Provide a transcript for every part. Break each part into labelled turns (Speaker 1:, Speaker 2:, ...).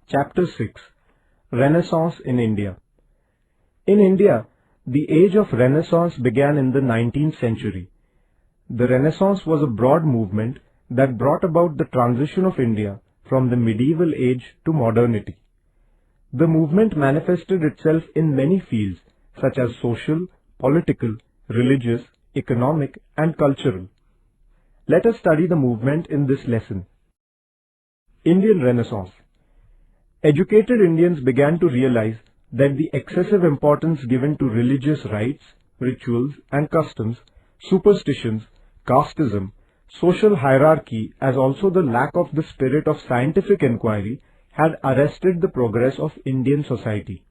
Speaker 1: Chapter 6 Renaissance in India. In India, the age of Renaissance began in the 19th century. The Renaissance was a broad movement that brought about the transition of India from the medieval age to modernity. The movement manifested itself in many fields such as social, political, religious, economic, and cultural. Let us study the movement in this lesson. Indian Renaissance. Educated Indians began to realize that the excessive importance given to religious rites, rituals and customs, superstitions, casteism, social hierarchy, as also the lack of the spirit of scientific inquiry had arrested the progress of Indian society.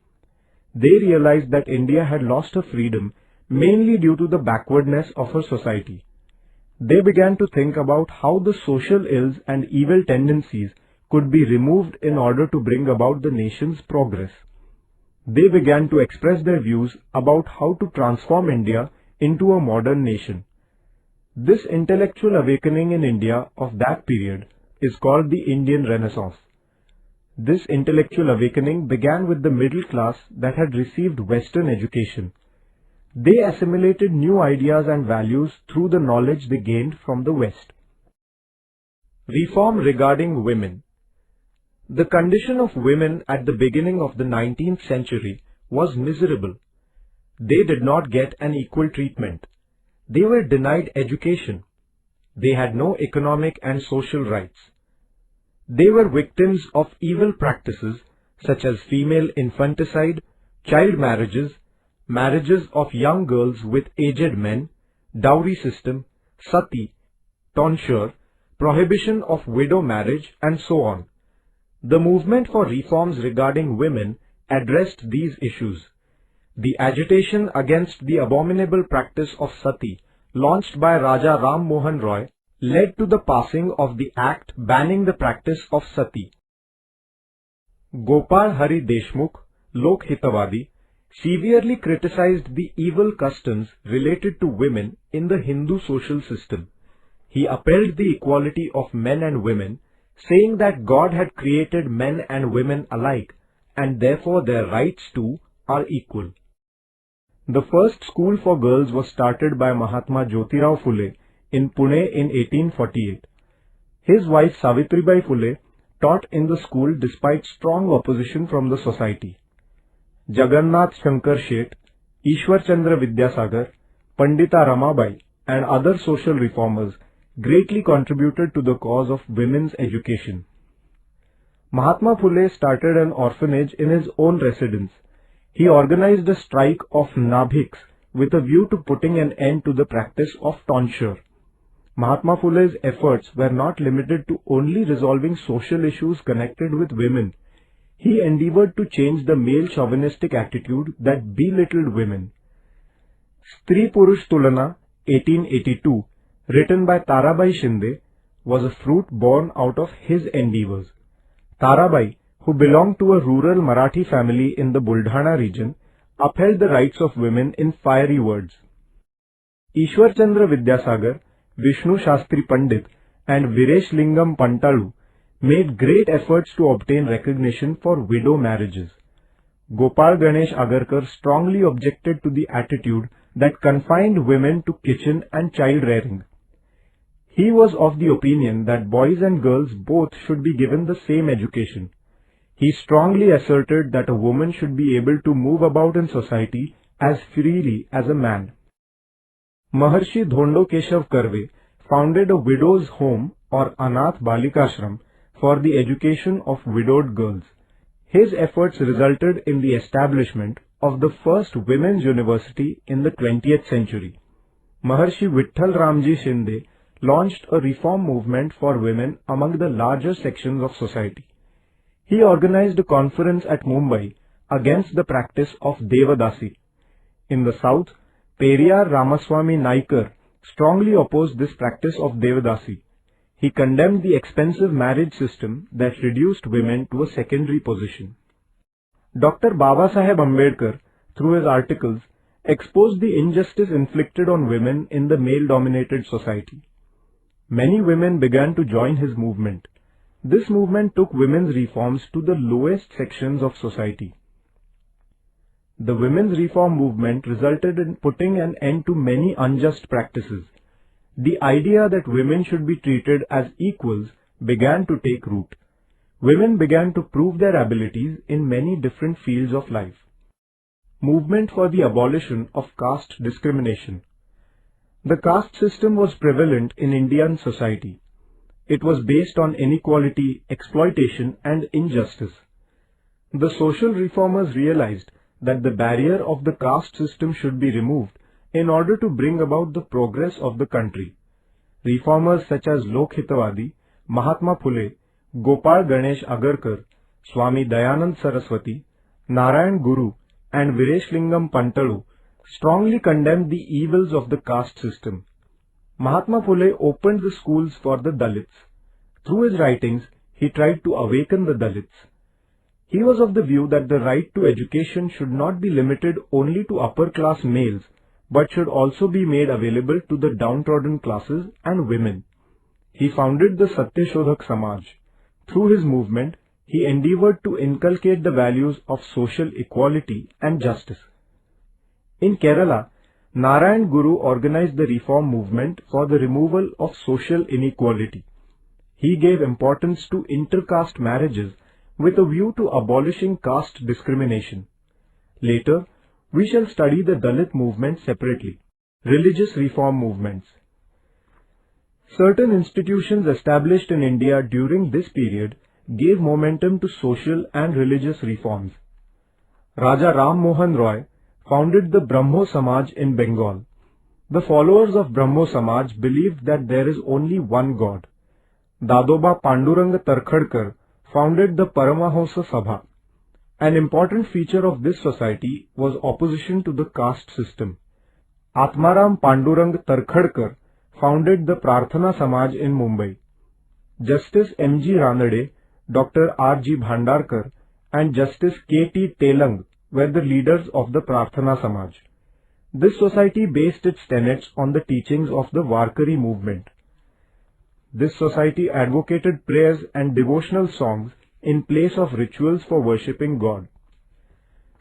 Speaker 1: They realized that India had lost her freedom mainly due to the backwardness of her society. They began to think about how the social ills and evil tendencies could be removed in order to bring about the nation's progress. They began to express their views about how to transform India into a modern nation. This intellectual awakening in India of that period is called the Indian Renaissance. This intellectual awakening began with the middle class that had received Western education. They assimilated new ideas and values through the knowledge they gained from the West. Reform regarding women. The condition of women at the beginning of the 19th century was miserable. They did not get an equal treatment. They were denied education. They had no economic and social rights. They were victims of evil practices such as female infanticide, child marriages, marriages of young girls with aged men, dowry system, sati, tonsure, prohibition of widow marriage, and so on. The movement for reforms regarding women addressed these issues. The agitation against the abominable practice of sati, launched by Raja Ram Mohan Roy, led to the passing of the act banning the practice of sati. Gopal Hari Deshmukh, Lok Hitavadi, severely criticized the evil customs related to women in the Hindu social system. He upheld the equality of men and women, saying that God had created men and women alike, and therefore their rights too are equal. The first school for girls was started by Mahatma Jyotirao Phule in Pune in 1848. His wife Savitribai Phule taught in the school despite strong opposition from the society. Jagannath Shankar Sheth, Ishwar Chandra Vidyasagar, Pandita Ramabai and other social reformers greatly contributed to the cause of women's education. Mahatma Phule started an orphanage in his own residence. He organized a strike of Nabhiks with a view to putting an end to the practice of tonsure. Mahatma Phule's efforts were not limited to only resolving social issues connected with women. He endeavored to change the male chauvinistic attitude that belittled women. Stri Purush Tulana, 1882, written by Tarabai Shinde, was a fruit born out of his endeavors. Tarabai, who belonged to a rural Marathi family in the Buldhana region, upheld the rights of women in fiery words. Ishwar Chandra Vidyasagar, Vishnu Shastri Pandit and Viresh Lingam Pantalu made great efforts to obtain recognition for widow marriages. Gopal Ganesh Agarkar strongly objected to the attitude that confined women to kitchen and child rearing. He was of the opinion that boys and girls both should be given the same education. He strongly asserted that a woman should be able to move about in society as freely as a man. Maharshi Dhondo Keshav Karve founded a widow's home or Anath Balikashram for the education of widowed girls. His efforts resulted in the establishment of the first women's university in the 20th century. Maharshi Vitthal Ramji Shinde launched a reform movement for women among the larger sections of society. He organized a conference at Mumbai against the practice of Devadasi. In the south, Periyar Ramaswamy Naikar strongly opposed this practice of Devadasi. He condemned the expensive marriage system that reduced women to a secondary position. Dr. Babasaheb Ambedkar, through his articles, exposed the injustice inflicted on women in the male-dominated society. Many women began to join his movement. This movement took women's reforms to the lowest sections of society. The women's reform movement resulted in putting an end to many unjust practices. The idea that women should be treated as equals began to take root. Women began to prove their abilities in many different fields of life. Movement for the abolition of caste discrimination. The caste system was prevalent in Indian society. It was based on inequality, exploitation, and injustice. The social reformers realized that the barrier of the caste system should be removed in order to bring about the progress of the country. Reformers such as Lokhitavadi, Mahatma Phule, Gopal Ganesh Agarkar, Swami Dayanand Saraswati, Narayan Guru, and Vireshilingam Pantalu strongly condemned the evils of the caste system. Mahatma Phule opened the schools for the Dalits. Through his writings, he tried to awaken the Dalits. He was of the view that the right to education should not be limited only to upper-class males, but should also be made available to the downtrodden classes and women. He founded the Satyashodhak Samaj. Through his movement, he endeavored to inculcate the values of social equality and justice. In Kerala, Narayan Guru organized the reform movement for the removal of social inequality. He gave importance to intercaste marriages with a view to abolishing caste discrimination. Later, we shall study the Dalit movement separately. Religious reform movements. Certain institutions established in India during this period gave momentum to social and religious reforms. Raja Ram Mohan Roy founded the Brahmo Samaj in Bengal. The followers of Brahmo Samaj believed that there is only one God. Dadoba Panduranga Tarkhadkar founded the Paramahansa Sabha. An important feature of this society was opposition to the caste system. Atmaram Pandurang Tarkhadkar founded the Prarthana Samaj in Mumbai. Justice M.G. Ranade, Dr. R.G. Bhandarkar, and Justice K.T. Telang were the leaders of the Prarthana Samaj. This society based its tenets on the teachings of the Warkari movement. This society advocated prayers and devotional songs in place of rituals for worshipping God.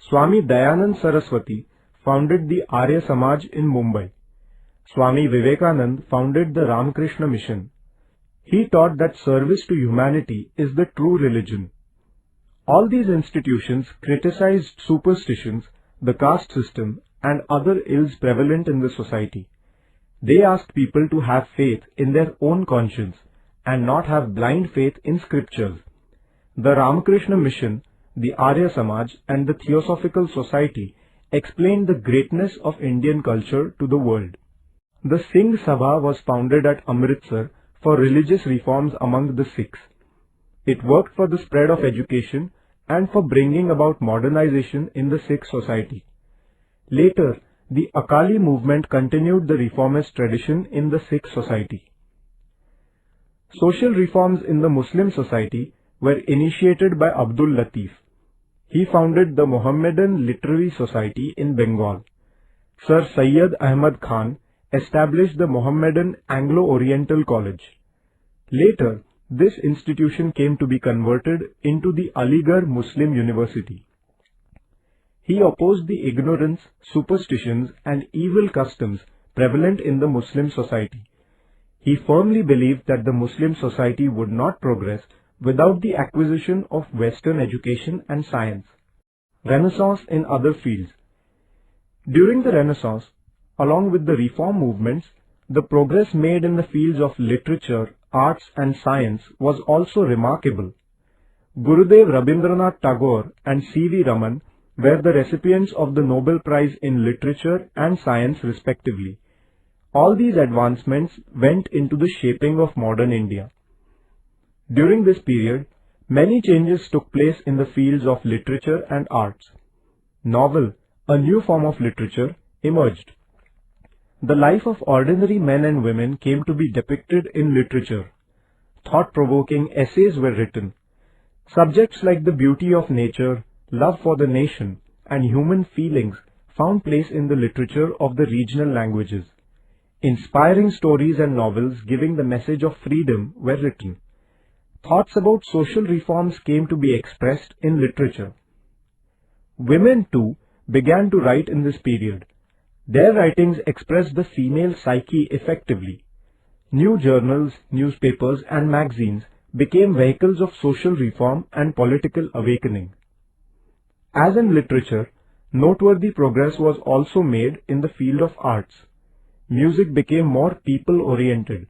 Speaker 1: Swami Dayanand Saraswati founded the Arya Samaj in Mumbai. Swami Vivekanand founded the Ramakrishna Mission. He taught that service to humanity is the true religion. All these institutions criticized superstitions, the caste system, and other ills prevalent in the society. They asked people to have faith in their own conscience and not have blind faith in scriptures. The Ramakrishna Mission, the Arya Samaj, and the Theosophical Society explained the greatness of Indian culture to the world. The Singh Sabha was founded at Amritsar for religious reforms among the Sikhs. It worked for the spread of education and for bringing about modernization in the Sikh society. Later, the Akali movement continued the reformist tradition in the Sikh society. Social reforms in the Muslim society were initiated by Abdul Latif. He founded the Mohammedan Literary Society in Bengal. Sir Syed Ahmad Khan established the Mohammedan Anglo-Oriental College. Later, this institution came to be converted into the Aligarh Muslim University. He opposed the ignorance, superstitions, and evil customs prevalent in the Muslim society. He firmly believed that the Muslim society would not progress without the acquisition of Western education and science. Renaissance in other fields. During the Renaissance, along with the reform movements, the progress made in the fields of literature, arts, and science was also remarkable. Gurudev Rabindranath Tagore and C.V. Raman were the recipients of the Nobel Prize in Literature and Science respectively. All these advancements went into the shaping of modern India. During this period, many changes took place in the fields of literature and arts. Novel, a new form of literature, emerged. The life of ordinary men and women came to be depicted in literature. Thought-provoking essays were written. Subjects like the beauty of nature, love for the nation, and human feelings found place in the literature of the regional languages. Inspiring stories and novels giving the message of freedom were written. thoughts about social reforms came to be expressed in literature. Women too began to write in this period. Their writings expressed the female psyche effectively. New journals, newspapers and magazines became vehicles of social reform and political awakening. As in literature, noteworthy progress was also made in the field of arts. Music became more people-oriented.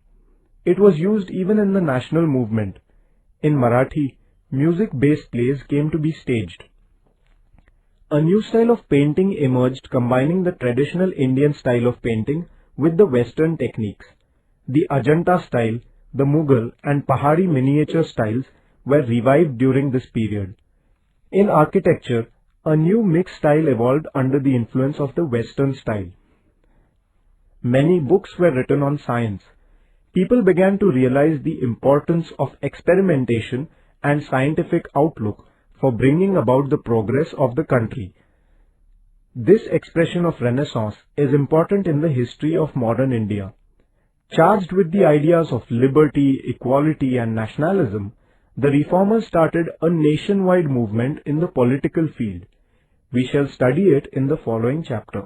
Speaker 1: It was used even in the national movement. In Marathi, music-based plays came to be staged. A new style of painting emerged, combining the traditional Indian style of painting with the Western techniques. The Ajanta style, the Mughal and Pahari miniature styles were revived during this period. In architecture, a new mixed style evolved under the influence of the Western style. Many books were written on science. People began to realize the importance of experimentation and scientific outlook for bringing about the progress of the country. This expression of Renaissance is important in the history of modern India. Charged with the ideas of liberty, equality and nationalism, the reformers started a nationwide movement in the political field. We shall study it in the following chapter.